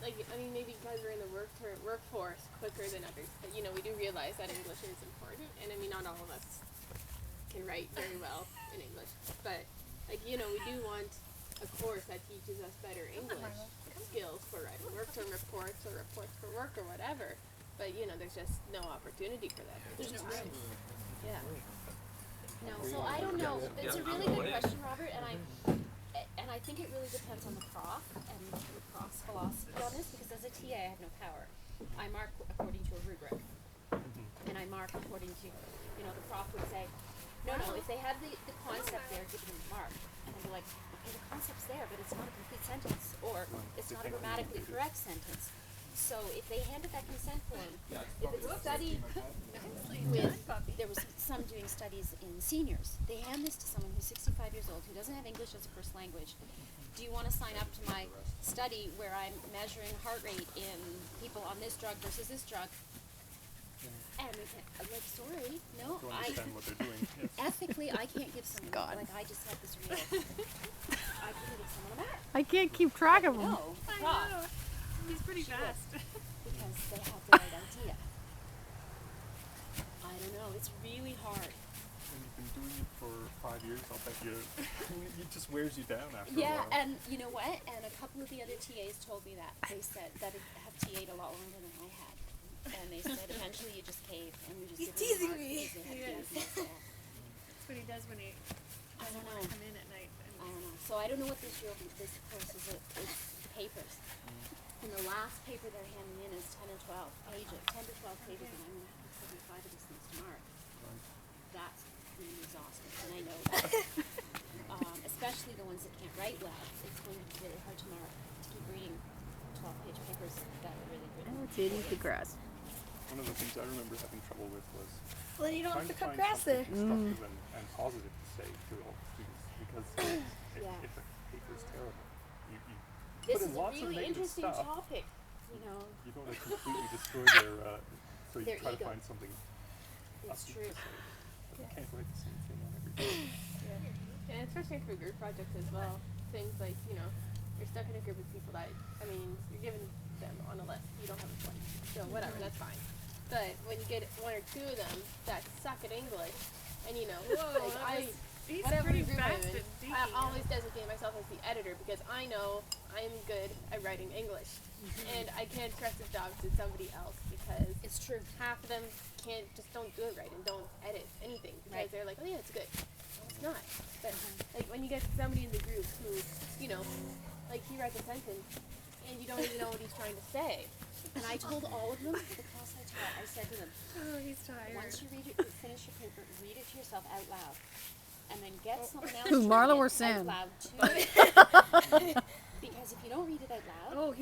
like, I mean, maybe because we're in the workforce quicker than others, but, you know, we do realize that English is important, and I mean, not all of us can write very well in English, but, like, you know, we do want a course that teaches us better English skills for writing work-term reports or reports for work or whatever, but, you know, there's just no opportunity for that. There's no time. Yeah. No, so I don't know. It's a really good question, Robert, and I think it really depends on the prof and the prof's philosophy on this, because as a TA I have no power. I mark according to a rubric, and I mark according to, you know, the prof would say, no, if they have the concept there, give them a mark. And I'd be like, okay, the concept's there, but it's not a complete sentence, or it's not a grammatically correct sentence. So if they handed that consent form, if it's a study with, there was some doing studies in seniors, they hand this to someone who's 65 years old, who doesn't have English as a first language. Do you want to sign up to my study where I'm measuring heart rate in people on this drug versus this drug? And we can't, like, sorry, no, To understand what they're doing. Yes. ethically, I can't give someone, like, I just had this real, I couldn't give someone a mark. I can't keep track of them. No, the prof. He's pretty fast. Because they have the right idea. I don't know, it's really hard. When you've been doing it for 5 years, I'll bet you, it just wears you down after a Yeah, while. and you know what? And a couple of the other TAs told me that. They said that it have TA'd a lot longer than I had. And they said eventually you just cave and you just He's give them a teasing mark me. because they have the idea. That's what he does when he I don't know. come in at night. I don't know. So I don't know what this course is. It's papers. And the last paper they're handing in is 10 and 12 pages, 10 to 12 pages, and I'm going to have 75 of these things tomorrow. That's really exhausting, and I know that. Especially the ones that can't write well. It's going to be really hard tomorrow to keep reading 12-page papers that are really written. Oh, it's eating the grass. One of the things I remember having trouble with was Well, then you don't trying have to to cut find grass there. something constructive and positive to say to all the students, because Yeah. if a paper's terrible, you This put in is a lots of really negative interesting stuff. topic, you know. You don't want to completely destroy their, so you Their try ego. to find something It's upbeat true. to say. But you can't write the same thing on every page. And especially for group projects as well. Things like, you know, you're stuck in a group of people that, I mean, you're giving them on a list. You don't have a choice. So whatever, that's fine. But when you get one or two of them that suck at English, and you know, like He's whatever pretty group I'm fast in, at I digging. always designate myself as the editor because I know I'm good at writing English. And I can't trust the job to somebody else because It's true. half of them don't do it right and don't edit anything because Right. they're like, oh yeah, it's good. No, it's not. But like when you get somebody in the group who, you know, like he writes a sentence and you don't even know what he's trying to say. And I told all of them, the class I taught, I said to them, Oh, he's tired. once you finish your paper, read it to yourself out loud. And then get someone else Who, to Marlowe read or it out Sam? loud too. Because if you don't read it out loud, Oh, he